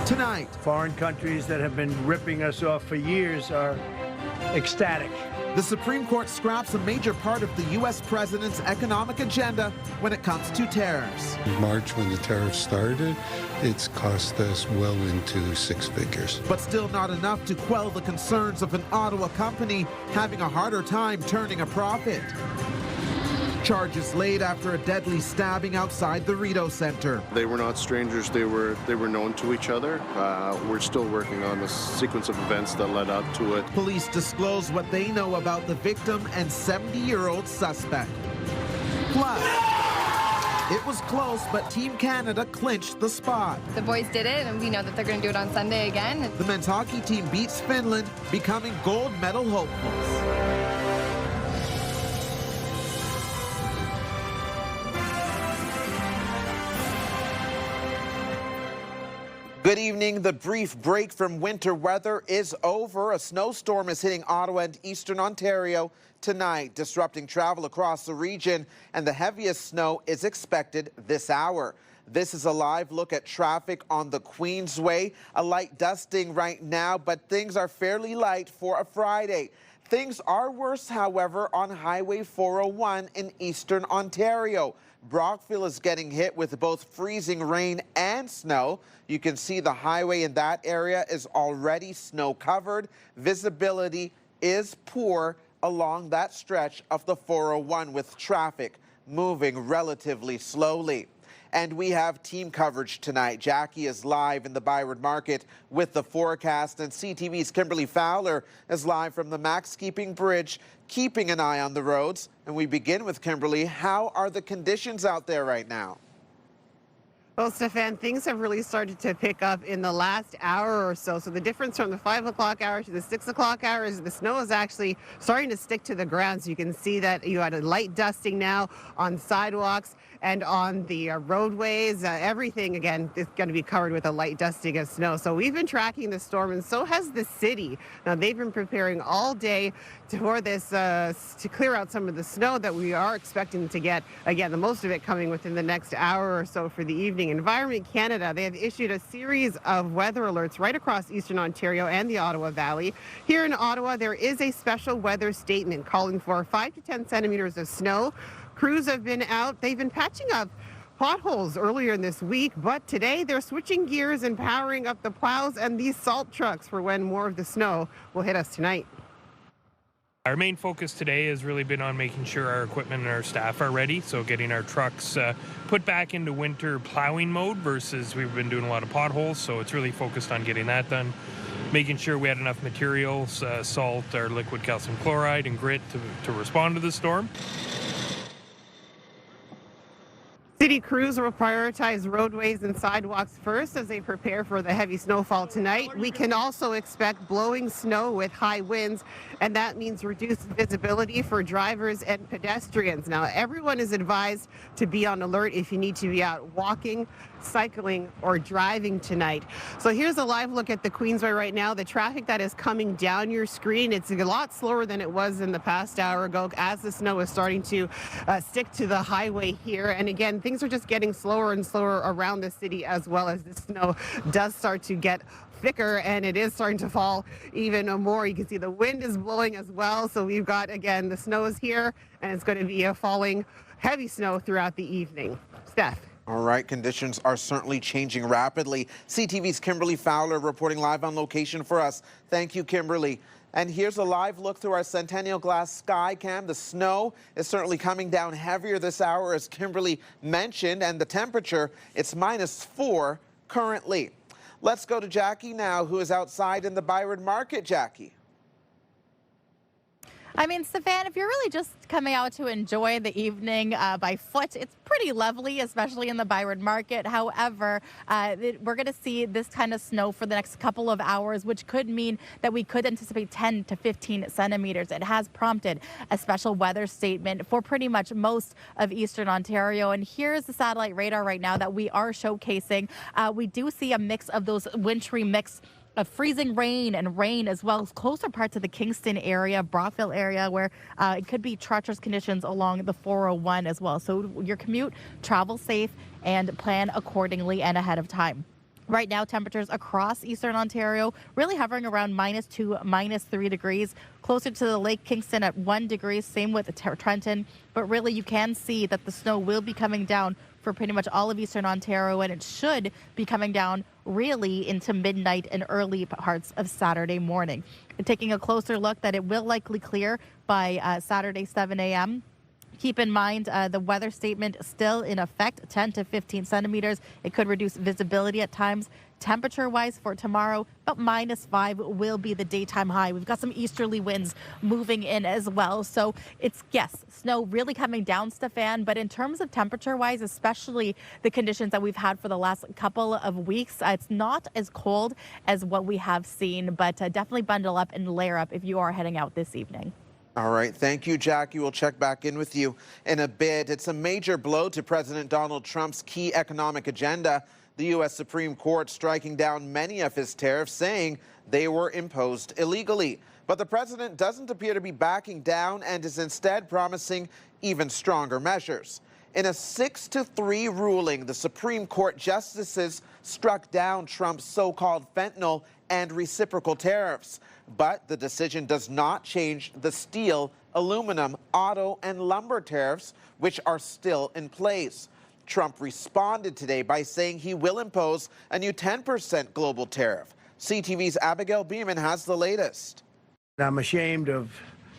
Tonight, foreign countries that have been ripping us off for years are ecstatic. The Supreme Court scraps a major part of the U.S. president's economic agenda when it comes to tariffs. In March, when the tariffs started, it's cost us well into six figures. But still not enough to quell the concerns of an Ottawa company having a harder time turning a profit. Charges laid after a deadly stabbing outside the Rideau Centre. They were not strangers. They were known to each other. We're still working on the sequence of events that led up to it. Police disclose what they know about the victim and 70-year-old suspect. Plus, it was close, but Team Canada clinched the spot. The boys did it, and we know that they're going to do it on Sunday again. The men's hockey team beats Finland, becoming gold medal hopefuls. Good evening. The brief break from winter weather is over. A snowstorm is hitting Ottawa and Eastern Ontario tonight, disrupting travel across the region, and the heaviest snow is expected this hour. This is a live look at traffic on the Queensway. A light dusting right now, but things are fairly light for a Friday. Things are worse, however, on Highway 401 in Eastern Ontario. Brockville is getting hit with both freezing rain and snow. You can see the highway in that area is already snow covered. Visibility is poor along that stretch of the 401 with traffic moving relatively slowly. And we have team coverage tonight. Jackie is live in the Byron Market with the forecast, and CTV's Kimberly Fowler is live from the Max Keeping Bridge, keeping an eye on the roads. And we begin with Kimberly. How are the conditions out there right now? Well, Stefan, things have really started to pick up in the last hour or so. So the difference from the 5 o'clock hour to the 6 o'clock hour is the snow is actually starting to stick to the ground. So you can see that you had a light dusting now on sidewalks and on the roadways. Everything, again, is going to be covered with a light dusting of snow. So we've been tracking the storm, and so has the city. Now, they've been preparing all day for this to clear out some of the snow that we are expecting to get. Again, the most of it coming within the next hour or so for the evening. Environment Canada, they have issued a series of weather alerts right across Eastern Ontario and the Ottawa Valley. Here in Ottawa, there is a special weather statement calling for 5 to 10 centimeters of snow. Crews have been out. They've been patching up potholes earlier in this week, but today they're switching gears and powering up the plows and these salt trucks for when more of the snow will hit us tonight. Our main focus today has really been on making sure our equipment and our staff are ready, so getting our trucks put back into winter plowing mode versus we've been doing a lot of potholes, so it's really focused on getting that done. Making sure we had enough materials, salt, our liquid calcium chloride, and grit to respond to the storm. City crews will prioritize roadways and sidewalks first as they prepare for the heavy snowfall tonight. We can also expect blowing snow with high winds, and that means reduced visibility for drivers and pedestrians. Now, everyone is advised to be on alert if you need to be out walking, cycling, or driving tonight. So here's a live look at the Queensway right now. The traffic that is coming down your screen, it's a lot slower than it was in the past hour ago as the snow is starting to stick to the highway here. And again, things are just getting slower and slower around the city as well as the snow does start to get thicker, and it is starting to fall even more. You can see the wind is blowing as well. So we've got, again, the snow is here, and it's going to be a falling heavy snow throughout the evening. Steph. All right, conditions are certainly changing rapidly. CTV's Kimberly Fowler reporting live on location for us. Thank you, Kimberly. And here's a live look through our Centennial Glass sky cam. The snow is certainly coming down heavier this hour, as Kimberly mentioned, and the temperature, it's -4 currently. Let's go to Jackie now, who is outside in the Byron Market. Jackie. I mean, Stefan, if you're really just coming out to enjoy the evening by foot, it's pretty lovely, especially in the Byron Market. However, we're going to see this kind of snow for the next couple of hours, which could mean that we could anticipate 10 to 15 centimeters. It has prompted a special weather statement for pretty much most of Eastern Ontario. And here's the satellite radar right now that we are showcasing. We do see a mix of those wintry mix of freezing rain and rain, as well as closer parts of the Kingston area, Brockville area, where it could be treacherous conditions along the 401 as well. So your commute, travel safe, and plan accordingly and ahead of time. Right now, temperatures across Eastern Ontario really hovering around -2, -3 degrees, closer to the Lake Kingston at 1 degree, same with Trenton. But really, you can see that the snow will be coming down for pretty much all of Eastern Ontario, and it should be coming down really into midnight and early parts of Saturday morning. Taking a closer look, that it will likely clear by Saturday 7 a.m. Keep in mind the weather statement still in effect, 10 to 15 centimeters. It could reduce visibility at times. Temperature-wise for tomorrow, about -5 will be the daytime high. We've got some easterly winds moving in as well. So it's, yes, snow really coming down, Stefan. But in terms of temperature-wise, especially the conditions that we've had for the last couple of weeks, it's not as cold as what we have seen. But definitely bundle up and layer up if you are heading out this evening. All right. Thank you, Jackie. We'll check back in with you in a bit. It's a major blow to President Donald Trump's key economic agenda. The U.S. Supreme Court striking down many of his tariffs, saying they were imposed illegally. But the president doesn't appear to be backing down and is instead promising even stronger measures. In a 6-3 ruling, the Supreme Court justices struck down Trump's so-called fentanyl and reciprocal tariffs. But the decision does not change the steel, aluminum, auto, and lumber tariffs, which are still in place. Trump responded today by saying he will impose a new 10% global tariff. CTV's Abigail Beeman has the latest. I'm ashamed of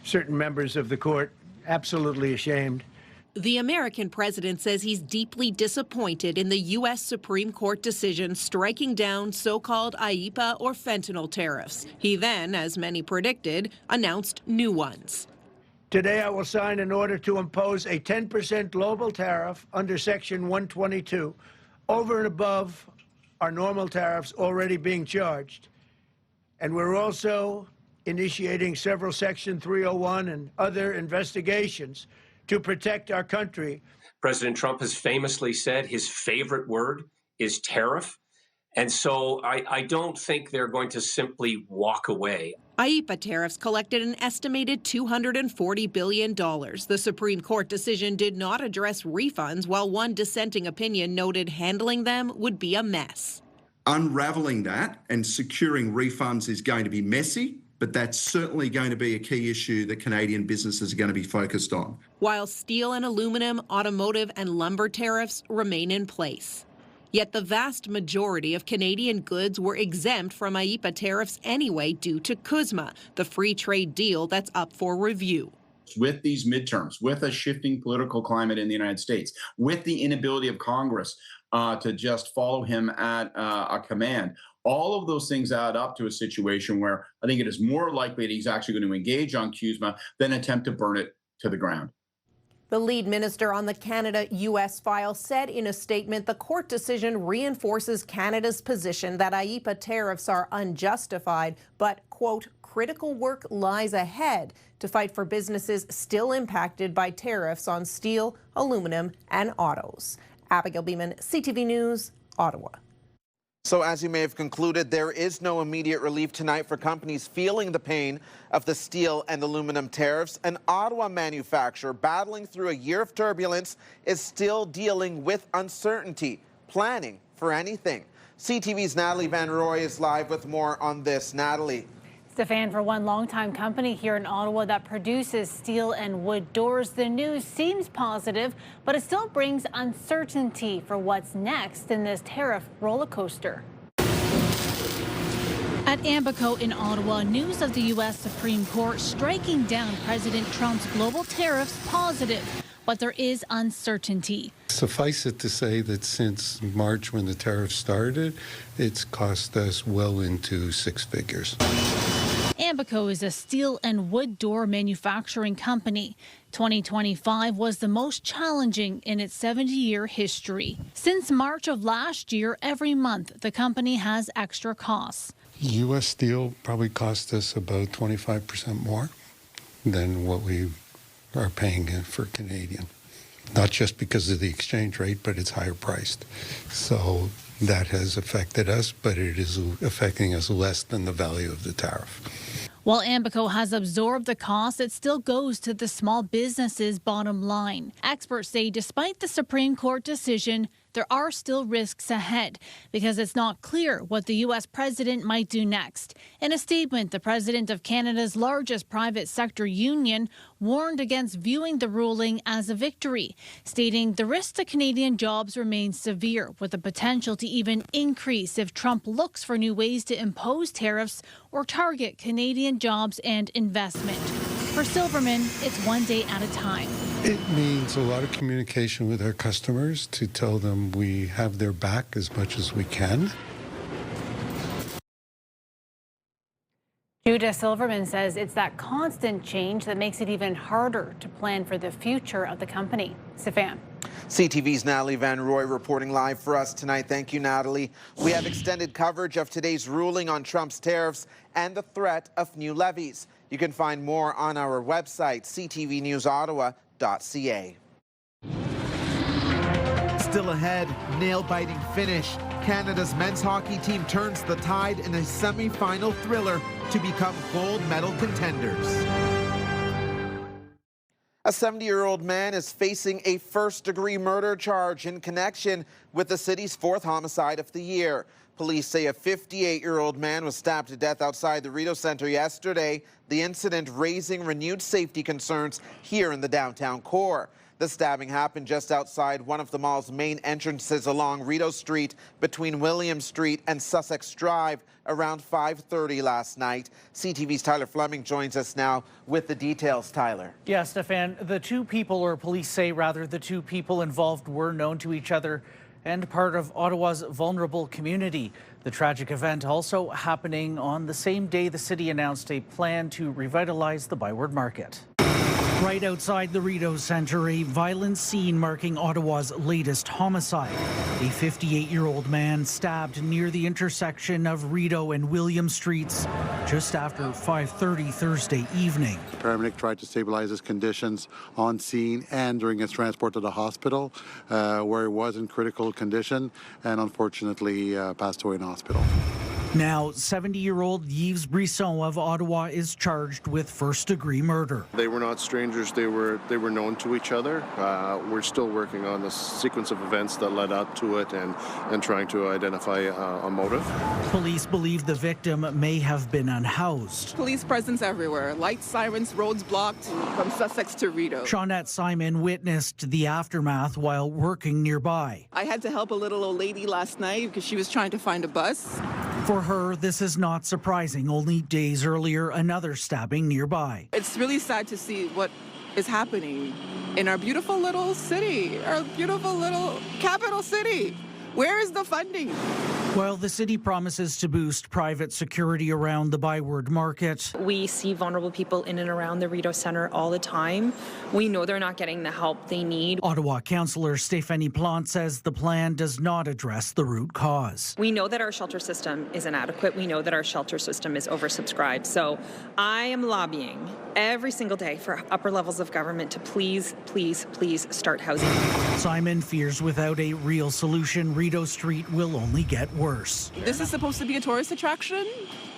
certain members of the court, absolutely ashamed. The American president says he's deeply disappointed in the U.S. Supreme Court decision striking down so-called IEEPA or fentanyl tariffs. He then, as many predicted, announced new ones. Today, I will sign an order to impose a 10% global tariff under Section 122, over and above our normal tariffs already being charged. And we're also initiating several Section 301 and other investigations to protect our country. President Trump has famously said his favorite word is tariff. And so I don't think they're going to simply walk away. IEEPA tariffs collected an estimated $240 billion. The Supreme Court decision did not address refunds, while one dissenting opinion noted handling them would be a mess. Unraveling that and securing refunds is going to be messy, but that's certainly going to be a key issue that Canadian businesses are going to be focused on. While steel and aluminum, automotive and lumber tariffs remain in place. Yet the vast majority of Canadian goods were exempt from IEEPA tariffs anyway due to CUSMA, the free trade deal that's up for review. With these midterms, with a shifting political climate in the United States, with the inability of Congress to just follow him at a command, all of those things add up to a situation where I think it is more likely that he's actually going to engage on CUSMA than attempt to burn it to the ground. The lead minister on the Canada-U.S. file said in a statement the court decision reinforces Canada's position that IEEPA tariffs are unjustified, but, quote, critical work lies ahead to fight for businesses still impacted by tariffs on steel, aluminum, and autos. Abigail Beeman, CTV News, Ottawa. So as you may have concluded, there is no immediate relief tonight for companies feeling the pain of the steel and aluminum tariffs. An Ottawa manufacturer battling through a year of turbulence is still dealing with uncertainty, planning for anything. CTV's Natalie Van Roy is live with more on this. Natalie. Stefan, for one longtime company here in Ottawa that produces steel and wood doors, the news seems positive, but it still brings uncertainty for what's next in this tariff roller coaster. At Ambico in Ottawa, news of the U.S. Supreme Court striking down President Trump's global tariffs positive, but there is uncertainty. Suffice it to say that since March, when the tariff started, it's cost us well into six figures. Ambico is a steel and wood door manufacturing company. 2025 was the most challenging in its 70-year history. Since March of last year, every month the company has extra costs. U.S. steel probably cost us about 25% more than what we are paying for Canadian. Not just because of the exchange rate, but it's higher priced. So that has affected us, but it is affecting us less than the value of the tariff. While Ambico has absorbed the cost, it still goes to the small business's bottom line. Experts say despite the Supreme Court decision, there are still risks ahead because it's not clear what the U.S. president might do next. In a statement, the president of Canada's largest private sector union warned against viewing the ruling as a victory, stating the risk to Canadian jobs remains severe, with the potential to even increase if Trump looks for new ways to impose tariffs or target Canadian jobs and investment. For Silverman, it's one day at a time. It means a lot of communication with our customers to tell them we have their back as much as we can. Judah Silverman says it's that constant change that makes it even harder to plan for the future of the company. Stefan. CTV's Natalie Van Roy reporting live for us tonight. Thank you, Natalie. We have extended coverage of today's ruling on Trump's tariffs and the threat of new levies. You can find more on our website, ctvnewsottawa.ca. Still ahead, nail-biting finish. Canada's men's hockey team turns the tide in a semi-final thriller to become gold medal contenders. A 70-year-old man is facing a first-degree murder charge in connection with the city's fourth homicide of the year. Police say a 58-year-old man was stabbed to death outside the Rideau Centre yesterday, the incident raising renewed safety concerns here in the downtown core. The stabbing happened just outside one of the mall's main entrances along Rideau Street between William Street and Sussex Drive around 5:30 last night. CTV's Tyler Fleming joins us now with the details. Tyler. Yeah, Stefan, the two people, or police say rather, the two people involved were known to each other and part of Ottawa's vulnerable community. The tragic event also happening on the same day the city announced a plan to revitalize the Byward Market. Right outside the Rideau Centre, a violent scene marking Ottawa's latest homicide. A 58-year-old man stabbed near the intersection of Rideau and William Streets just after 5:30 Thursday evening. The paramedic tried to stabilize his conditions on scene and during his transport to the hospital, where he was in critical condition and unfortunately passed away in hospital. Now, 70-year-old Yves Brison of Ottawa is charged with first-degree murder. They were not strangers. They were known to each other. We're still working on the sequence of events that led up to it and trying to identify a motive. Police believe the victim may have been unhoused. Police presence everywhere. Lights, sirens, roads blocked from Sussex to Rideau. Shawnette Simon witnessed the aftermath while working nearby. I had to help a little old lady last night because she was trying to find a bus. For her, this is not surprising. Only days earlier, another stabbing nearby. It's really sad to see what is happening in our beautiful little city, our beautiful little capital city. Where is the funding? While the city promises to boost private security around the Byward Market, we see vulnerable people in and around the Rideau Centre all the time. We know they're not getting the help they need. Ottawa Councillor Stefan Plante says the plan does not address the root cause. We know that our shelter system is inadequate. We know that our shelter system is oversubscribed. So I am lobbying every single day for upper levels of government to please, please, please start housing. Simon fears without a real solution, Rideau Street will only get worse. This is supposed to be a tourist attraction,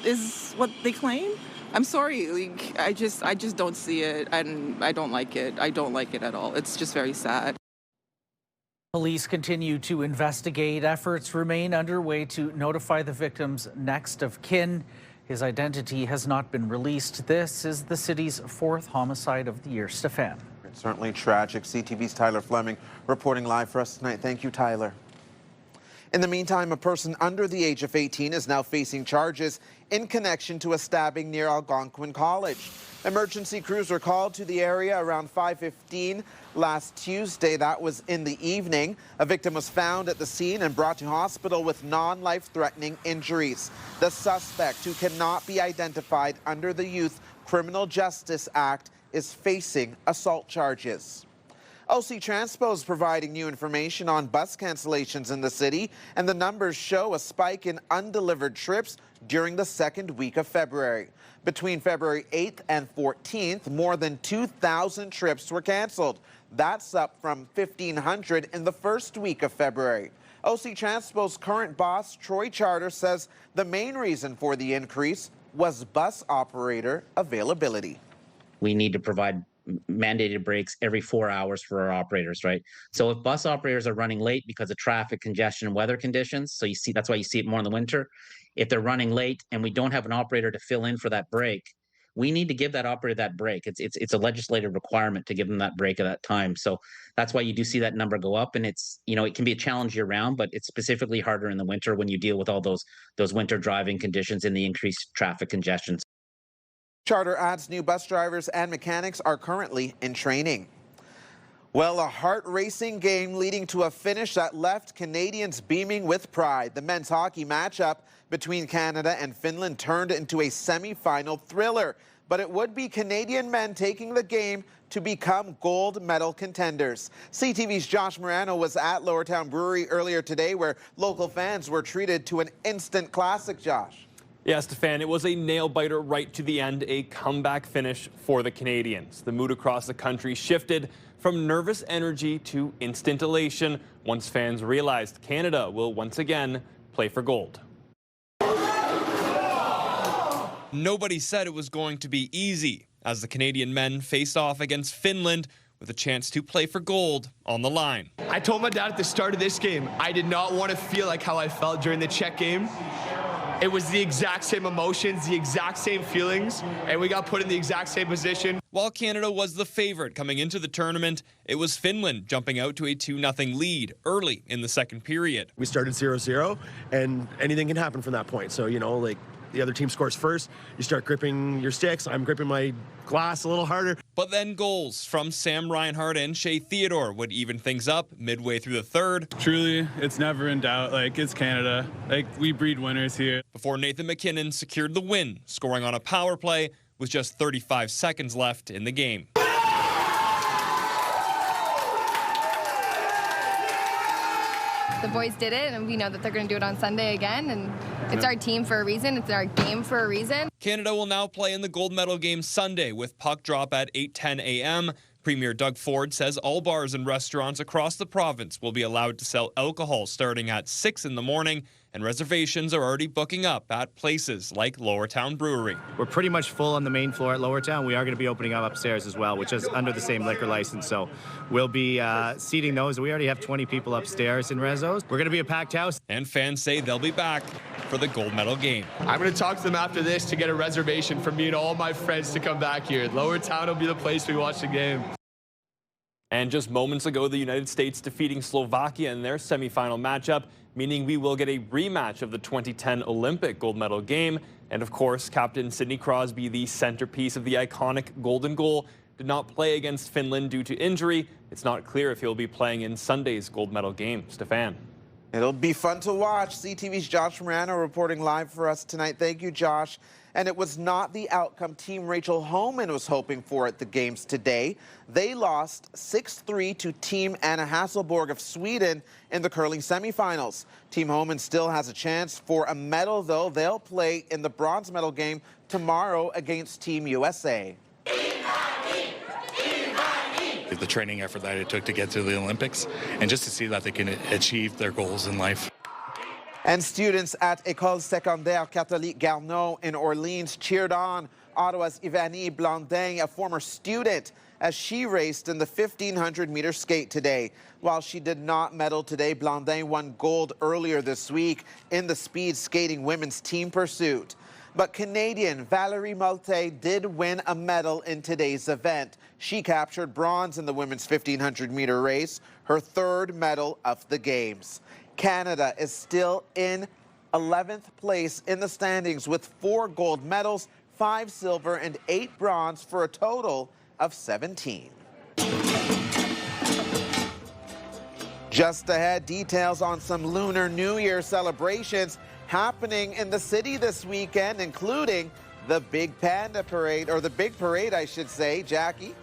is what they claim. I'm sorry, like, I just don't see it, and I don't like it. I don't like it at all. It's just very sad. Police continue to investigate. Efforts remain underway to notify the victim's next of kin. His identity has not been released. This is the city's fourth homicide of the year. Stefan. It's certainly tragic. CTV's Tyler Fleming reporting live for us tonight. Thank you, Tyler. In the meantime, a person under the age of 18 is now facing charges in connection to a stabbing near Algonquin College. Emergency crews were called to the area around 5:15 last Tuesday. That was in the evening. A victim was found at the scene and brought to hospital with non-life-threatening injuries. The suspect, who cannot be identified under the Youth Criminal Justice Act, is facing assault charges. OC Transpo is providing new information on bus cancellations in the city, and the numbers show a spike in undelivered trips during the second week of February. Between February 8th and 14th, more than 2,000 trips were canceled. That's up from 1,500 in the first week of February. OC Transpo's current boss, Troy Charter, says the main reason for the increase was bus operator availability. We need to provide mandated breaks every 4 hours for our operators, right? So if bus operators are running late because of traffic congestion and weather conditions, so you see that's why you see it more in the winter. If they're running late and we don't have an operator to fill in for that break, we need to give that operator that break. It's a legislative requirement to give them that break at that time. So that's why you do see that number go up, and it's, you know, it can be a challenge year round, but it's specifically harder in the winter when you deal with all those winter driving conditions and the increased traffic congestion. Charter adds new bus drivers and mechanics are currently in training. Well, a heart-racing game leading to a finish that left Canadians beaming with pride. The men's hockey matchup between Canada and Finland turned into a semi-final thriller, but it would be Canadian men taking the game to become gold medal contenders. CTV's Josh Morano was at Lowertown Brewery earlier today, where local fans were treated to an instant classic, Josh. Yeah, Stefan, it was a nail-biter right to the end, a comeback finish for the Canadians. The mood across the country shifted from nervous energy to instant elation once fans realized Canada will once again play for gold. Nobody said it was going to be easy as the Canadian men faced off against Finland with a chance to play for gold on the line. I told my dad at the start of this game, I did not want to feel like how I felt during the Czech game. It was the exact same emotions, the exact same feelings, and we got put in the exact same position. While Canada was the favorite coming into the tournament, it was Finland jumping out to a 2-0 lead early in the second period. We started 0-0, and anything can happen from that point. So, you know, like, the other team scores first, you start gripping your sticks. I'm gripping my glass a little harder. But then goals from Sam Reinhart and Shea Theodore would even things up midway through the third. Truly, it's never in doubt. Like, it's Canada. Like, we breed winners here. Before Nathan McKinnon secured the win, scoring on a power play with just 35 seconds left in the game. The boys did it, and we know that they're going to do it on Sunday again, and it's our team for a reason. It's our game for a reason. Canada will now play in the gold medal game Sunday with puck drop at 8:10 a.m. Premier Doug Ford says all bars and restaurants across the province will be allowed to sell alcohol starting at 6 in the morning, and reservations are already booking up at places like Lowertown Brewery. We're pretty much full on the main floor at Lowertown. We are going to be opening up upstairs as well, which is under the same liquor license. So we'll be seating those. We already have 20 people upstairs in Rezos. We're going to be a packed house. And fans say they'll be back for the gold medal game. I'm going to talk to them after this to get a reservation for me and all my friends to come back here. Lowertown will be the place we watch the game. And just moments ago, the United States defeating Slovakia in their semifinal matchup, meaning we will get a rematch of the 2010 Olympic gold medal game. And of course, Captain Sidney Crosby, the centerpiece of the iconic golden goal, did not play against Finland due to injury. It's not clear if he'll be playing in Sunday's gold medal game. Stefan. It'll be fun to watch. CTV's Josh Morano reporting live for us tonight. Thank you, Josh. And it was not the outcome Team Rachel Homan was hoping for at the games today. They lost 6-3 to Team Anna Hasselborg of Sweden in the curling semifinals. Team Homan still has a chance for a medal, though. They'll play in the bronze medal game tomorrow against Team USA. The training effort that it took to get to the Olympics, and just to see that they can achieve their goals in life. And students at École Secondaire Catholique Garneau in Orleans cheered on Ottawa's Ivani Blandin, a former student, as she raced in the 1,500-meter skate today. While she did not medal today, Blandin won gold earlier this week in the speed skating women's team pursuit. But Canadian Valerie Malte did win a medal in today's event. She captured bronze in the women's 1,500-meter race, her third medal of the Games. Canada is still in 11th place in the standings with 4 gold medals, 5 silver, and 8 bronze for a total of 17. Just ahead, details on some Lunar New Year celebrations happening in the city this weekend, including the Big Panda Parade, or the Big Parade, I should say. Jackie?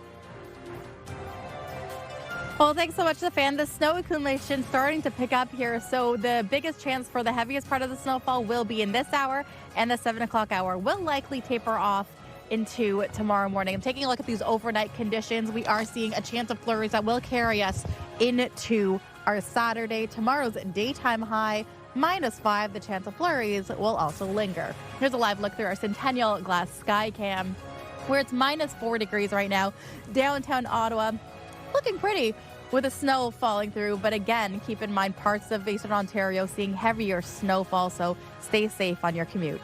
Well, thanks so much, Stefan. The snow accumulation starting to pick up here, so the biggest chance for the heaviest part of the snowfall will be in this hour, and the 7 o'clock hour will likely taper off into tomorrow morning. I'm taking a look at these overnight conditions. We are seeing a chance of flurries that will carry us into our Saturday. Tomorrow's daytime high, -5. The chance of flurries will also linger. Here's a live look through our Centennial Glass Sky Cam. where it's minus 4 degrees right now. Downtown Ottawa looking pretty with the snow falling through. But again, keep in mind parts of Eastern Ontario seeing heavier snowfall, so stay safe on your commute.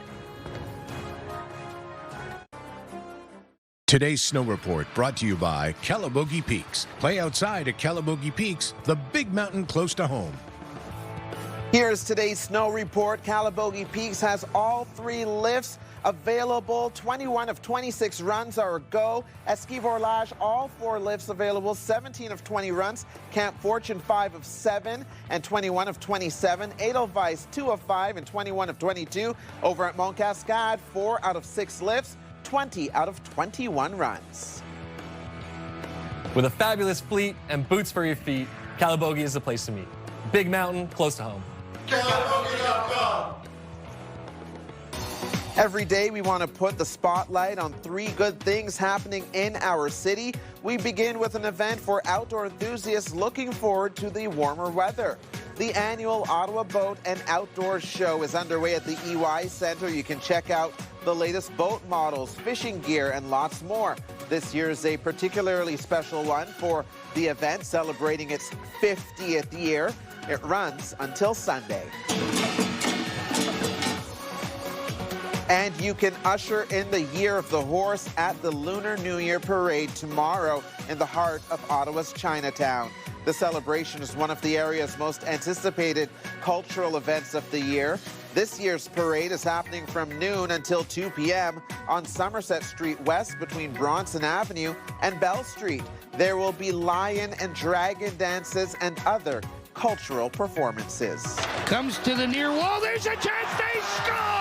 Today's Snow Report brought to you by Calabogie Peaks. Play outside at Calabogie Peaks, the big mountain close to home. Here's today's snow report. Calabogie Peaks has all 3 lifts available. 21 of 26 runs are a go. At Ski Vorlage, all 4 lifts available. 17 of 20 runs. Camp Fortune, 5 of 7 and 21 of 27. Edelweiss, 2 of 5 and 21 of 22. Over at Mont Cascade, 4 out of 6 lifts. 20 out of 21 runs. With a fabulous fleet and boots for your feet, Calabogie is the place to meet. Big mountain, close to home. Calabogie.com. Every day we want to put the spotlight on 3 good things happening in our city. We begin with an event for outdoor enthusiasts looking forward to the warmer weather. The annual Ottawa Boat and Outdoor Show is underway at the EY Centre. You can check out the latest boat models, fishing gear, and lots more. This year is a particularly special one for the event, celebrating its 50th year. It runs until Sunday. And you can usher in the Year of the Horse at the Lunar New Year Parade tomorrow in the heart of Ottawa's Chinatown. The celebration is one of the area's most anticipated cultural events of the year. This year's parade is happening from noon until 2 p.m. on Somerset Street West between Bronson Avenue and Bell Street. There will be lion and dragon dances and other cultural performances. Comes to the near wall. There's a chance they score!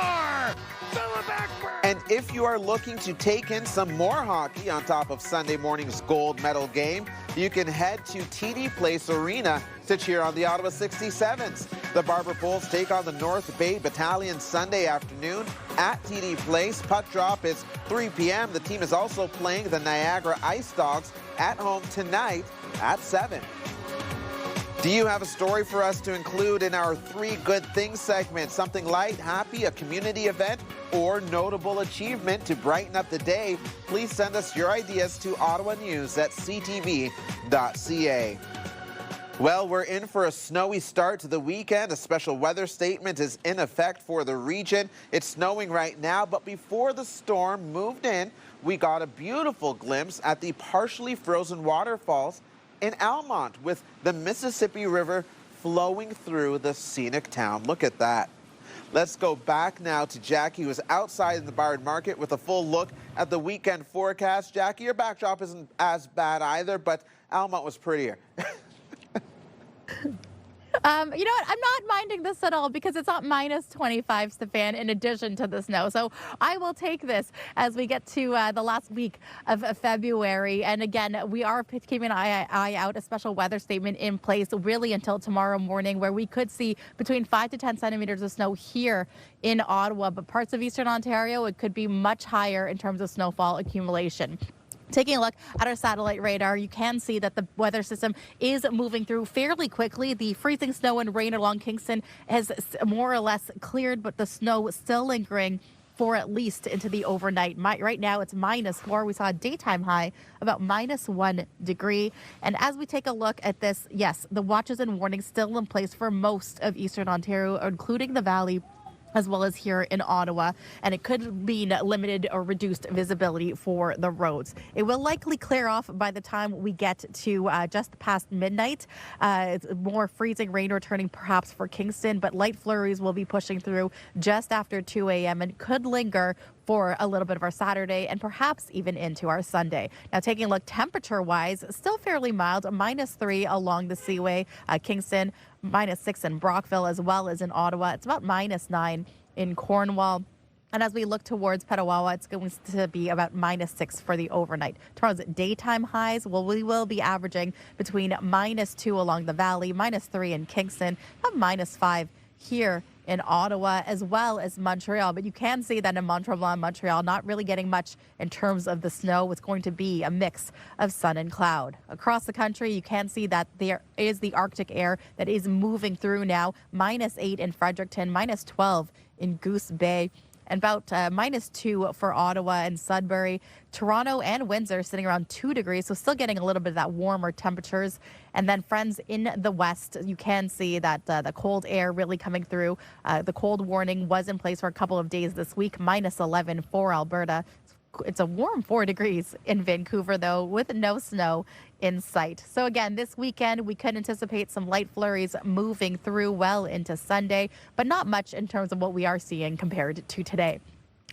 And if you are looking to take in some more hockey on top of Sunday morning's gold medal game, you can head to TD Place Arena to cheer on the Ottawa 67s. The Barber Bulls take on the North Bay Battalion Sunday afternoon at TD Place. Puck drop is 3 p.m. The team is also playing the Niagara Ice Dogs at home tonight at 7. Do you have a story for us to include in our 3 good things segment? Something light, happy, a community event, or notable achievement to brighten up the day? Please send us your ideas to ottawanews@ctv.ca. Well, we're in for a snowy start to the weekend. A special weather statement is in effect for the region. It's snowing right now, but before the storm moved in, we got a beautiful glimpse at the partially frozen waterfalls in Almont, with the Mississippi River flowing through the scenic town. Look at that. Let's go back now to Jackie, who is outside in the Byron Market with a full look at the weekend forecast. Jackie, your backdrop isn't as bad either, but Almont was prettier. You know what? I'm not minding this at all because it's not minus 25, Stefan, in addition to the snow. So I will take this as we get to the last week of February. And again, we are keeping an eye out, a special weather statement in place really until tomorrow morning, where we could see between 5 to 10 centimeters of snow here in Ottawa. But parts of Eastern Ontario, it could be much higher in terms of snowfall accumulation. Taking a look at our satellite radar, you can see that the weather system is moving through fairly quickly. The freezing snow and rain along Kingston has more or less cleared, but the snow is still lingering for at least into the overnight. Right now, it's -4. We saw a daytime high about -1 degree. And as we take a look at this, yes, the watches and warnings still in place for most of Eastern Ontario, including the Valley, as well as here in Ottawa, and it could mean limited or reduced visibility for the roads. It will likely clear off by the time we get to just past midnight. It's more freezing rain returning perhaps for Kingston, but light flurries will be pushing through just after 2 a.m. and could linger for a little bit of our Saturday and perhaps even into our Sunday. Now, taking a look temperature-wise, still fairly mild, -3 along the Seaway, Kingston, -6 in Brockville, as well as in Ottawa. It's about -9 in Cornwall. And as we look towards Petawawa, it's going to be about -6 for the overnight. Tomorrow's daytime highs, well, we will be averaging between -2 along the Valley, -3 in Kingston, about -5 here in Ottawa, as well as Montreal. But you can see that in Montreal, not really getting much in terms of the snow. It's going to be a mix of sun and cloud. Across the country, you can see that there is the Arctic air that is moving through now. -8 in Fredericton, -12 in Goose Bay. and about -2 for Ottawa and Sudbury. Toronto and Windsor sitting around 2 degrees, so still getting a little bit of that warmer temperatures. And then, friends, in the west, you can see that the cold air really coming through. The cold warning was in place for a couple of days this week, -11 for Alberta. It's a warm 4 degrees in Vancouver, though, with no snow in sight. So again, this weekend, we could anticipate some light flurries moving through well into Sunday, but not much in terms of what we are seeing compared to today.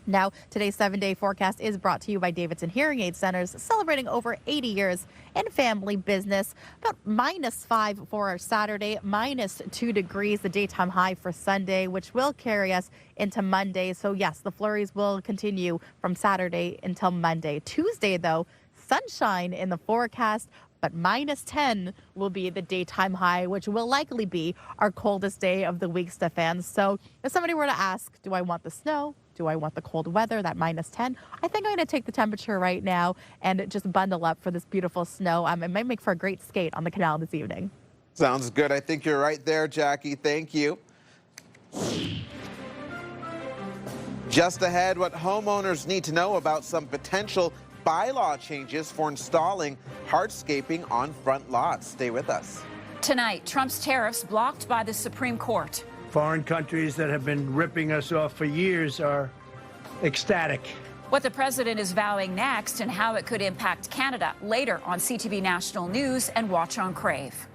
Now, today's 7-day forecast is brought to you by Davidson Hearing Aid Centers, celebrating over 80 years in family business. About -5 for our Saturday, -2 degrees, the daytime high for Sunday, which will carry us into Monday. So yes, the flurries will continue from Saturday until Monday. Tuesday, though, sunshine in the forecast, but -10 will be the daytime high, which will likely be our coldest day of the week, Stefan. So if somebody were to ask, do I want the snow? Do I want the cold weather, that -10? I think I'm going to take the temperature right now and just bundle up for this beautiful snow. It might make for a great skate on the canal this evening. Sounds good. I think you're right there, Jackie. Thank you. Just ahead, what homeowners need to know about some potential bylaw changes for installing hardscaping on front lots. Stay with us. Tonight, Trump's tariffs blocked by the Supreme Court. Foreign countries that have been ripping us off for years are ecstatic. What the president is vowing next and how it could impact Canada later on CTV National News and Watch on Crave.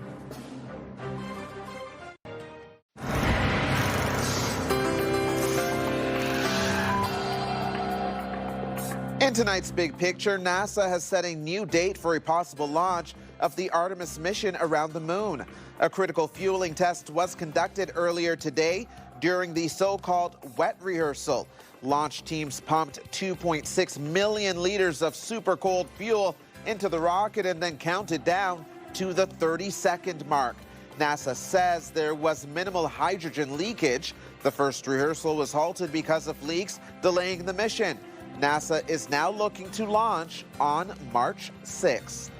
In tonight's big picture, NASA has set a new date for a possible launch of the Artemis mission around the moon. A critical fueling test was conducted earlier today during the so-called wet rehearsal. Launch teams pumped 2.6 million liters of super cold fuel into the rocket and then counted down to the 30-second mark. NASA says there was minimal hydrogen leakage. The first rehearsal was halted because of leaks, delaying the mission. NASA is now looking to launch on March 6th.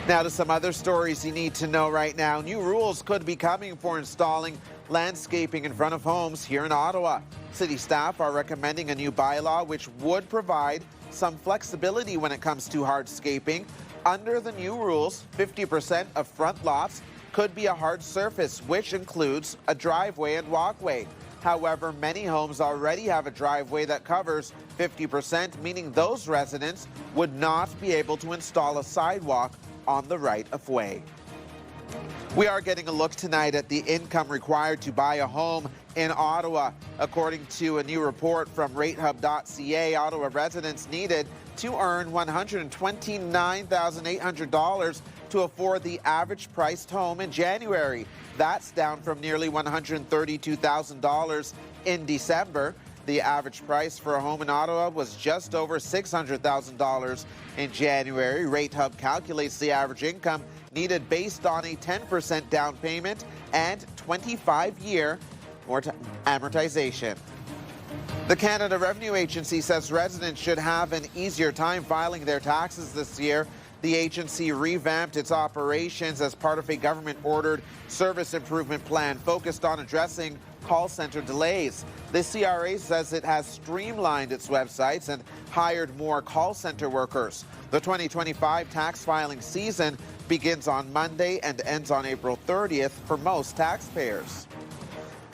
Now to some other stories you need to know right now. New rules could be coming for installing landscaping in front of homes here in Ottawa. City staff are recommending a new bylaw which would provide some flexibility when it comes to hardscaping. Under the new rules, 50% of front lots could be a hard surface, which includes a driveway and walkway. However, many homes already have a driveway that covers 50%, meaning those residents would not be able to install a sidewalk on the right-of-way. We are getting a look tonight at the income required to buy a home in Ottawa. According to a new report from ratehub.ca, Ottawa residents needed to earn $129,800 to afford the average priced home in January. That's down from nearly $132,000 in December. The average price for a home in Ottawa was just over $600,000 in January. RateHub calculates the average income needed based on a 10% down payment and 25-year amortization. The Canada Revenue Agency says residents should have an easier time filing their taxes this year. The agency revamped its operations as part of a government-ordered service improvement plan focused on addressing call center delays. The CRA says it has streamlined its websites and hired more call center workers. The 2025 tax filing season begins on Monday and ends on April 30th for most taxpayers.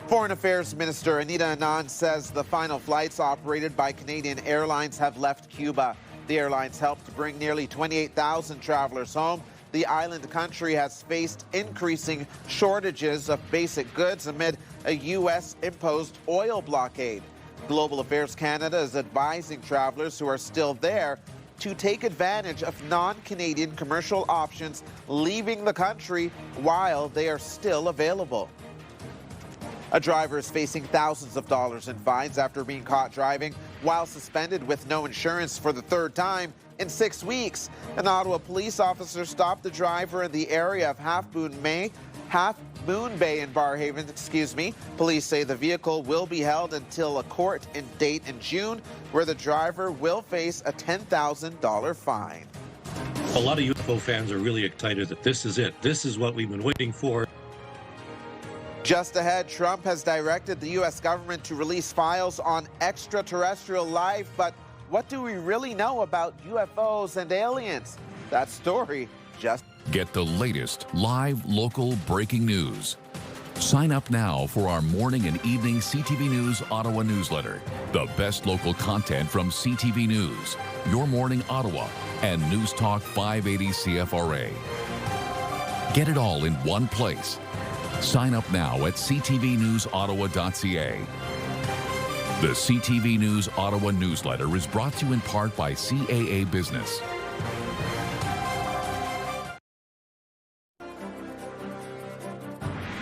Foreign Affairs Minister Anita Anand says the final flights operated by Canadian Airlines have left Cuba. The airlines helped bring nearly 28,000 travelers home. The island country has faced increasing shortages of basic goods amid a U.S.-imposed oil blockade. Global Affairs Canada is advising travelers who are still there to take advantage of non-Canadian commercial options leaving the country while they are still available. A driver is facing thousands of dollars in fines after being caught driving while suspended with no insurance for the third time in 6 weeks. An Ottawa police officer stopped the driver in the area of Half Moon Bay in Barhaven, Police say the vehicle will be held until a court date in June, where the driver will face a $10,000 fine. A lot of UFO fans are really excited that this is it. This is what we've been waiting for. Just ahead, Trump has directed the U.S. government to release files on extraterrestrial life, but what do we really know about UFOs and aliens? That story just... Get the latest live local breaking news. Sign up now for our morning and evening CTV News Ottawa newsletter. The best local content from CTV News, Your Morning Ottawa, and News Talk 580 CFRA. Get it all in one place. Sign up now at ctvnewsottawa.ca. The CTV News Ottawa newsletter is brought to you in part by CAA Business.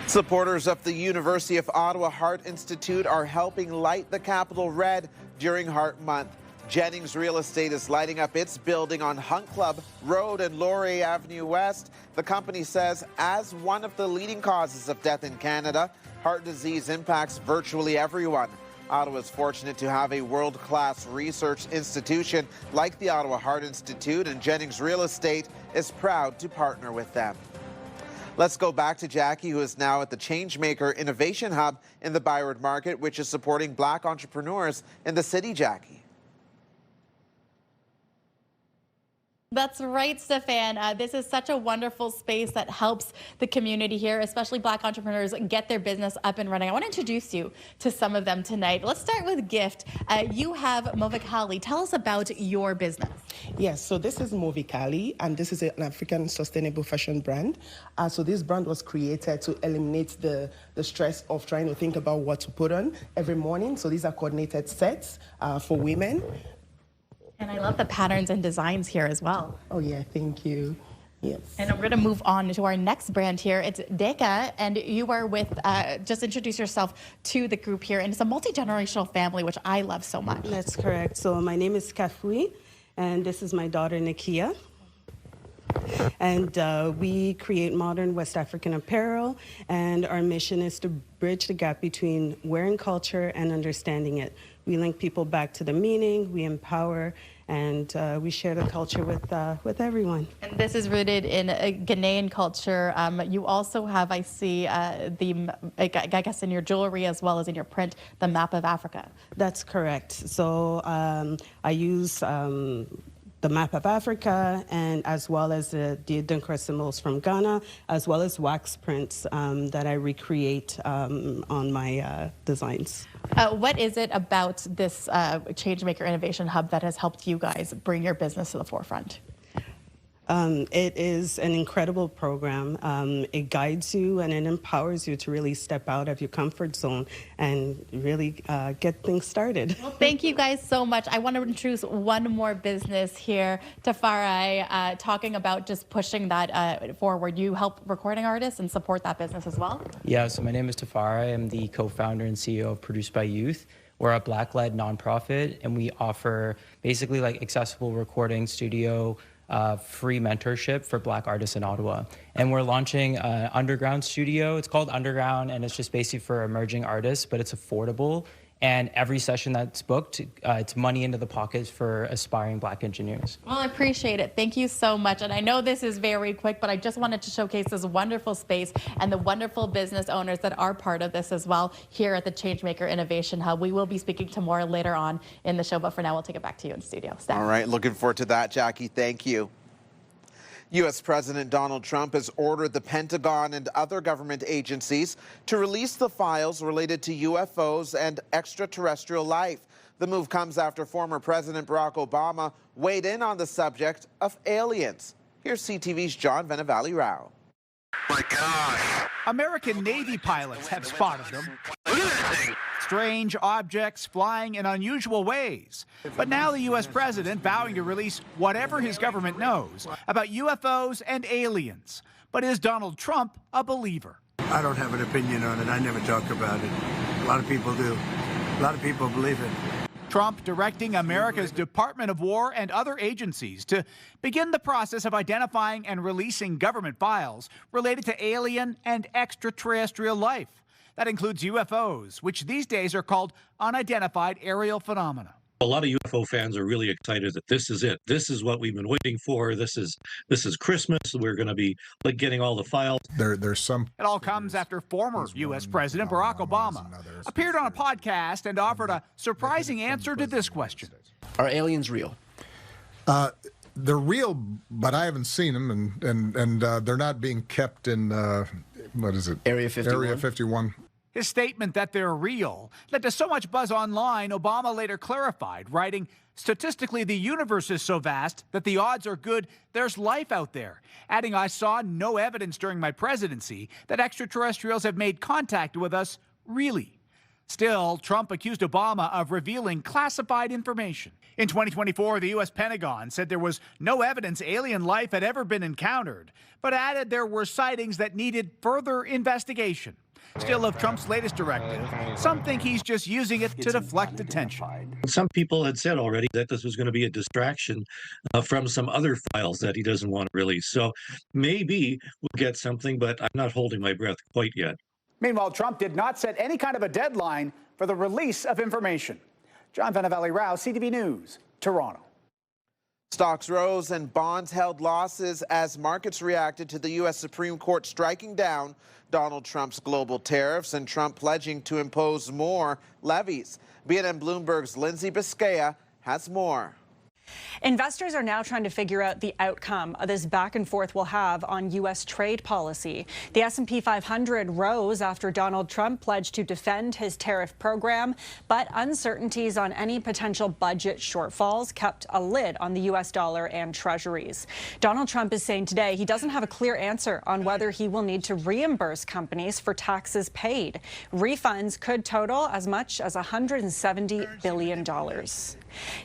Supporters of the University of Ottawa Heart Institute are helping light the capital red during Heart Month. Jennings Real Estate is lighting up its building on Hunt Club Road and Laurier Avenue West. The company says as one of the leading causes of death in Canada, heart disease impacts virtually everyone. Ottawa is fortunate to have a world-class research institution like the Ottawa Heart Institute, and Jennings Real Estate is proud to partner with them. Let's go back to Jackie, who is now at the Changemaker Innovation Hub in the Byward Market, which is supporting Black entrepreneurs in the city. Jackie. That's right, Stefan. This is such a wonderful space that helps the community here, especially Black entrepreneurs, get their business up and running. I want to introduce you to some of them tonight. Let's start with Gift. You have Movikali. Tell us about your business. Yes, so this is Movikali, and this is an African sustainable fashion brand. So this brand was created to eliminate the stress of trying to think about what to put on every morning. So these are coordinated sets for women. And I love the patterns and designs here as well. Oh, yeah, thank you. Yes. And we're going to move on to our next brand here. It's Deka, and you are with, just introduce yourself to the group here. And it's a multi-generational family, which I love so much. That's correct. So my name is Kafui, and this is my daughter, Nakia. And we create modern West African apparel, and our mission is to bridge the gap between wearing culture and understanding it. We link people back to the meaning, we empower, and we share the culture with everyone. And this is rooted in Ghanaian culture. You also have, I see, I guess in your jewelry as well as in your print, the map of Africa. That's correct. So I use the map of Africa, and as well as the Adinkra symbols from Ghana, as well as wax prints that I recreate on my designs. What is it about this Changemaker Innovation Hub that has helped you guys bring your business to the forefront? It is an incredible program. It guides you and it empowers you to really step out of your comfort zone and really get things started. Well, thank you guys so much. I want to introduce one more business here, Tafari, talking about just pushing that forward. You help recording artists and support that business as well? Yeah, so my name is Tafari. I'm the co-founder and CEO of Produced by Youth. We're a Black-led nonprofit, and we offer basically like accessible recording studio, free mentorship for Black artists in Ottawa. And we're launching an underground studio. It's called Underground, and it's just basically for emerging artists, but it's affordable. And every session that's booked, it's money into the pockets for aspiring Black engineers. Well, I appreciate it. Thank you so much. And I know this is very quick, but I just wanted to showcase this wonderful space and the wonderful business owners that are part of this as well here at the Changemaker Innovation Hub. We will be speaking to more later on in the show, but for now, we'll take it back to you in studio. Steph. All right, looking forward to that, Jackie. Thank you. U.S. President Donald Trump has ordered the Pentagon and other government agencies to release the files related to UFOs and extraterrestrial life. The move comes after former President Barack Obama weighed in on the subject of aliens. Here's CTV's John Venevali-Rao. My gosh. American Navy pilots have spotted them. Look at that thing. Strange objects flying in unusual ways. But now the U.S. president vowing to release whatever his government knows about UFOs and aliens. But is Donald Trump a believer? I don't have an opinion on it. I never talk about it. A lot of people do. A lot of people believe it. Trump directing America's Department of War and other agencies to begin the process of identifying and releasing government files related to alien and extraterrestrial life. That includes UFOs, which these days are called unidentified aerial phenomena. A lot of UFO fans are really excited that this is it. This is what we've been waiting for. This is Christmas. We're going to be getting all the files. There's some. It all comes after former U.S. President Barack Obama appeared on a podcast and offered a surprising answer to this question. Are aliens real? They're real, but I haven't seen them, and they're not being kept in what is it? Area 51. Area 51. His statement that they're real led to so much buzz online, Obama later clarified, writing, "Statistically, the universe is so vast that the odds are good there's life out there," adding, "I saw no evidence during my presidency that extraterrestrials have made contact with us, really." Still, Trump accused Obama of revealing classified information. In 2024, the U.S. Pentagon said there was no evidence alien life had ever been encountered, but added there were sightings that needed further investigation. Still, of Trump's latest directive, some think he's just using it to deflect attention. Some people had said already that this was going to be a distraction from some other files that he doesn't want to release. So maybe we'll get something, but I'm not holding my breath quite yet. Meanwhile, Trump did not set any kind of a deadline for the release of information. John Vanavalley-Rao, CTV News, Toronto. Stocks rose and bonds held losses as markets reacted to the U.S. Supreme Court striking down Donald Trump's global tariffs and Trump pledging to impose more levies. BNN Bloomberg's Lindsay Biscaya has more. Investors are now trying to figure out the outcome of this back and forth we'll have on U.S. trade policy. The S&P 500 rose after Donald Trump pledged to defend his tariff program, but uncertainties on any potential budget shortfalls kept a lid on the U.S. dollar and treasuries. Donald Trump is saying today he doesn't have a clear answer on whether he will need to reimburse companies for taxes paid. Refunds could total as much as $170 billion.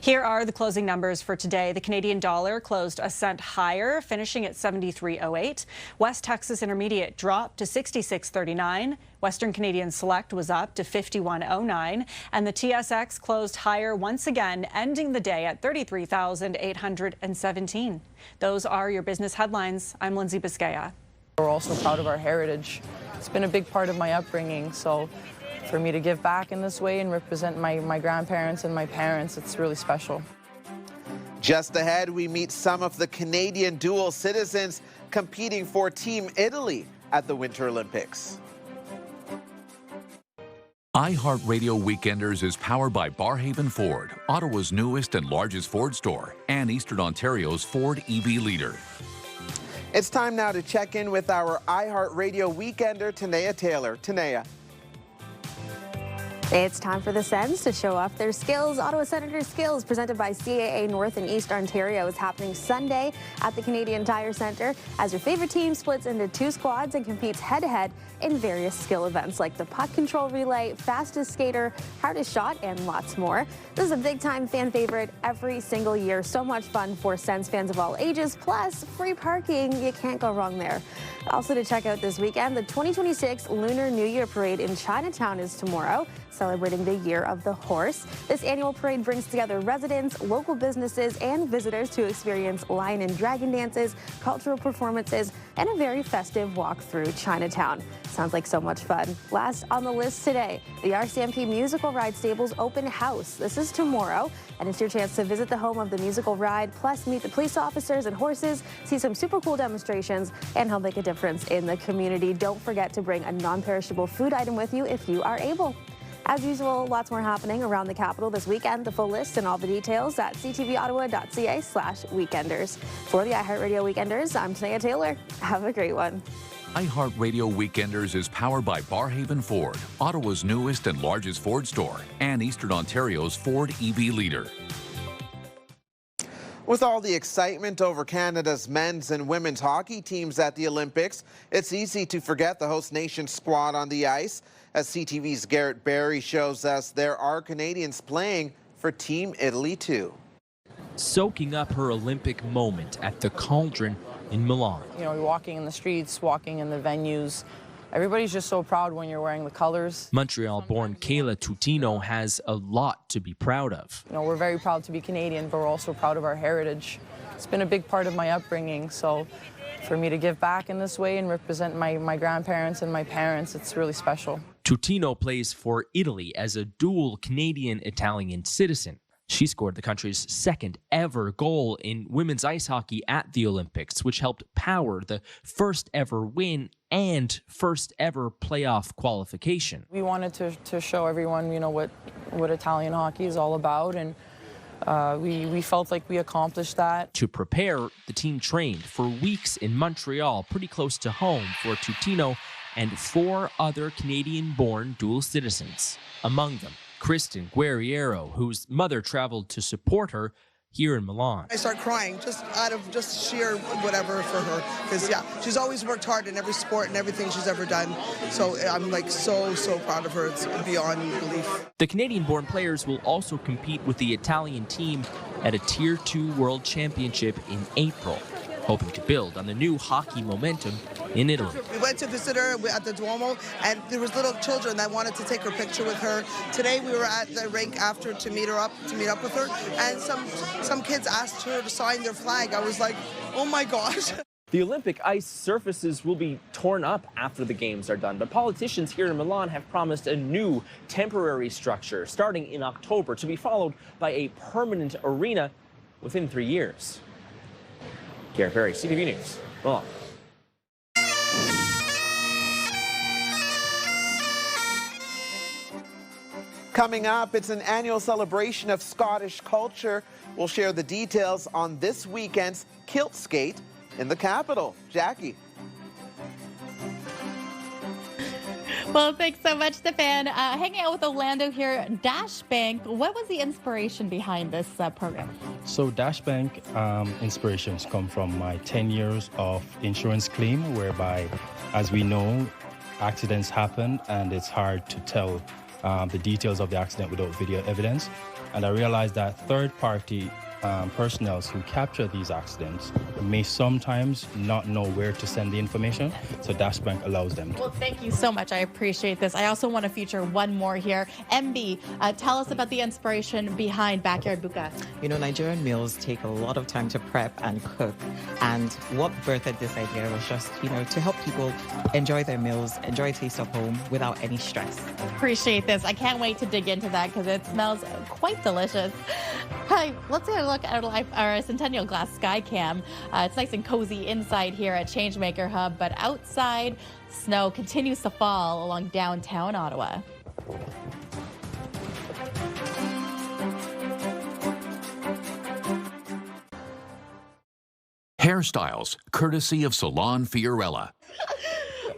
Here are the closing numbers for today. The Canadian dollar closed a cent higher, finishing at 73.08. West Texas Intermediate dropped to 66.39. Western Canadian Select was up to 51.09. And the TSX closed higher once again, ending the day at 33,817. Those are your business headlines. I'm Lindsay Biscaya. We're also proud of our heritage. It's been a big part of my upbringing, so for me to give back in this way and represent my grandparents and my parents, it's really special. Just ahead, we meet some of the Canadian dual citizens competing for Team Italy at the Winter Olympics. iHeartRadio Weekenders is powered by Barhaven Ford, Ottawa's newest and largest Ford store, and Eastern Ontario's Ford EV leader. It's time now to check in with our iHeartRadio Weekender, Tanea Taylor. Tanea. It's time for the Sens to show off their skills. Ottawa Senators Skills, presented by CAA North and East Ontario, is happening Sunday at the Canadian Tire Centre as your favorite team splits into two squads and competes head-to-head in various skill events like the puck control relay, fastest skater, hardest shot, and lots more. This is a big-time fan favorite every single year. So much fun for Sens fans of all ages, plus free parking. You can't go wrong there. Also to check out this weekend, the 2026 Lunar New Year Parade in Chinatown is tomorrow, celebrating the Year of the Horse. This annual parade brings together residents, local businesses, and visitors to experience lion and dragon dances, cultural performances, and a very festive walk through Chinatown. Sounds like so much fun. Last on the list today, the RCMP Musical Ride Stables Open House. This is tomorrow, and it's your chance to visit the home of the musical ride, plus meet the police officers and horses, see some super cool demonstrations, and help make a difference in the community. Don't forget to bring a non-perishable food item with you if you are able. As usual, lots more happening around the capital this weekend. The full list and all the details at ctvottawa.ca/weekenders. For the iHeartRadio Weekenders, I'm Tanea Taylor. Have a great one. iHeartRadio Weekenders is powered by Barhaven Ford, Ottawa's newest and largest Ford store, and Eastern Ontario's Ford EV leader. With all the excitement over Canada's men's and women's hockey teams at the Olympics, it's easy to forget the host nation's squad on the ice. As CTV's Garrett Barry shows us, there are Canadians playing for Team Italy too. Soaking up her Olympic moment at the Cauldron in Milan. You know, you're walking in the streets, walking in the venues. Everybody's just so proud when you're wearing the colors. Montreal-born Kayla Tutino has a lot to be proud of. You know, we're very proud to be Canadian, but we're also proud of our heritage. It's been a big part of my upbringing, so for me to give back in this way and represent my grandparents and my parents, it's really special. Tutino plays for Italy as a dual Canadian-Italian citizen. She scored the country's second ever goal in women's ice hockey at the Olympics, which helped power the first ever win and first ever playoff qualification. We wanted to show everyone, you know, what Italian hockey is all about, and we felt like we accomplished that. To prepare, the team trained for weeks in Montreal, pretty close to home for Tutino and 4 other Canadian-born dual citizens. Among them, Kristen Guerriero, whose mother traveled to support her here in Milan. I start crying just out of just sheer whatever for her, because yeah, she's always worked hard in every sport and everything she's ever done. So I'm like so proud of her. It's beyond belief. The Canadian-born players will also compete with the Italian team at a Tier 2 World Championship in April, hoping to build on the new hockey momentum in Italy. We went to visit her at the Duomo, and there was little children that wanted to take her picture with her. Today we were at the rink after to meet up with her, and some kids asked her to sign their flag. I was like, oh my gosh. The Olympic ice surfaces will be torn up after the games are done, but politicians here in Milan have promised a new temporary structure starting in October to be followed by a permanent arena within 3 years. Garrett Perry, CTV News, Milan. Coming up, it's an annual celebration of Scottish culture. We'll share the details on this weekend's kilt skate in the capital. Jackie. Well, thanks so much, Stefan. Hanging out with Orlando here, Dash Bank. What was the inspiration behind this program? So Dash Bank inspirations come from my 10 years of insurance claim, whereby, as we know, accidents happen and it's hard to tell the details of the accident without video evidence. And I realized that third-party personnel who capture these accidents may sometimes not know where to send the information, so Dash Bank allows them to. Well, thank you so much. I appreciate this. I also want to feature one more here. MB, tell us about the inspiration behind Backyard Buka. You know, Nigerian meals take a lot of time to prep and cook, and what birthed this idea was just, you know, to help people enjoy their meals, enjoy a taste of home without any stress. Appreciate this. I can't wait to dig into that because it smells quite delicious. Hi, let's take a look at our Centennial Glass Skycam. It's nice and cozy inside here at Changemaker Hub, but outside, snow continues to fall along downtown Ottawa. Hairstyles, courtesy of Salon Fiorella.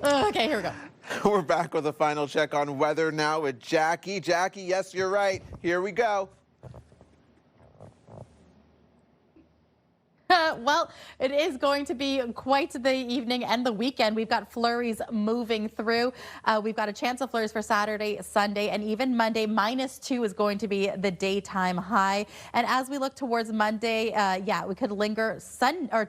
Okay, here we go. We're back with a final check on weather now with Jackie. Jackie, yes, you're right. Here we go. Well, it is going to be quite the evening and the weekend. We've got flurries moving through. We've got a chance of flurries for Saturday, Sunday, and even Monday. -2 is going to be the daytime high. And as we look towards Monday, yeah, we could linger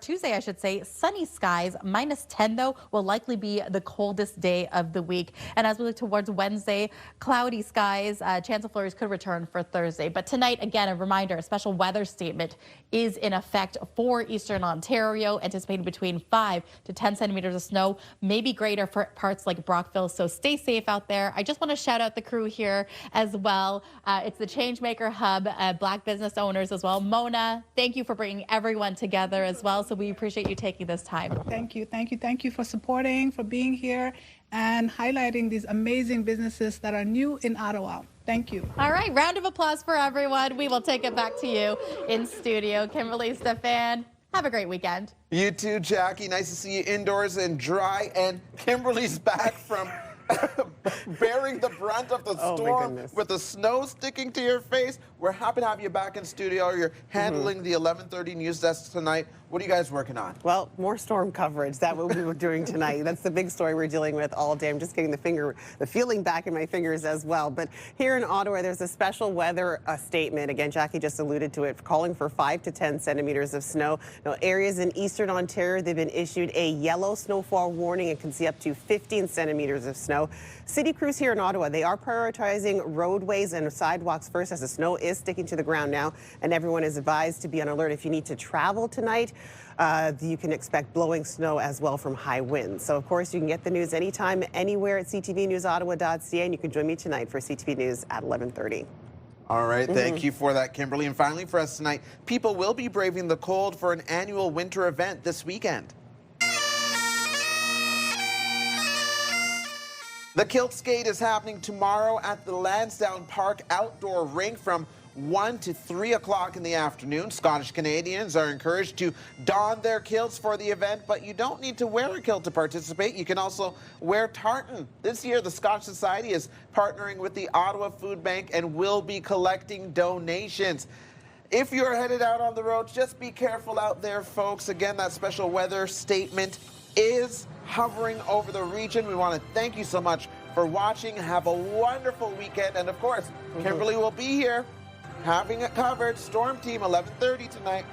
Tuesday, I should say, sunny skies. -10, though, will likely be the coldest day of the week. And as we look towards Wednesday, cloudy skies. Chance of flurries could return for Thursday. But tonight, again, a reminder, a special weather statement is in effect for Eastern Ontario, anticipating between 5 to 10 centimeters of snow, maybe greater for parts like Brockville. So stay safe out there. I just want to shout out the crew here as well. It's the Changemaker Hub, Black business owners as well. Mona, thank you for bringing everyone together as well. So we appreciate you taking this time. Thank you for supporting, for being here and highlighting these amazing businesses that are new in Ottawa. Thank you. All right, round of applause for everyone. We will take it back to you in studio. Kimberly, Stefan, have a great weekend. You too, Jackie. Nice to see you indoors and dry. And Kimberly's back from bearing the brunt of the storm with the snow sticking to your face. We're happy to have you back in studio. You're handling the 11:30 news desk tonight. What are you guys working on? Well, more storm coverage. That's what we were doing tonight. That's the big story we're dealing with all day. I'm just getting the feeling back in my fingers as well. But here in Ottawa, there's a special weather statement. Again, Jackie just alluded to it, calling for 5 to 10 centimeters of snow. Now, areas in Eastern Ontario, they've been issued a yellow snowfall warning and can see up to 15 centimeters of snow. City crews here in Ottawa, they are prioritizing roadways and sidewalks first as the snow is sticking to the ground now, and everyone is advised to be on alert if you need to travel tonight. You can expect blowing snow as well from high winds. So, of course, you can get the news anytime, anywhere at ctvnewsottawa.ca, and you can join me tonight for CTV News at 11:30. All right, thank you for that, Kimberly. And finally for us tonight, people will be braving the cold for an annual winter event this weekend. The Kilt Skate is happening tomorrow at the Lansdowne Park Outdoor Rink from 1 to 3 o'clock in the afternoon. Scottish Canadians are encouraged to don their kilts for the event, but you don't need to wear a kilt to participate. You can also wear tartan. This year, the Scotch Society is partnering with the Ottawa Food Bank and will be collecting donations. If you're headed out on the road, just be careful out there, folks. Again, that special weather statement is hovering over the region. We want to thank you so much for watching. Have a wonderful weekend. And of course, Kimberly will be here having it covered. Storm Team, 11:30 tonight.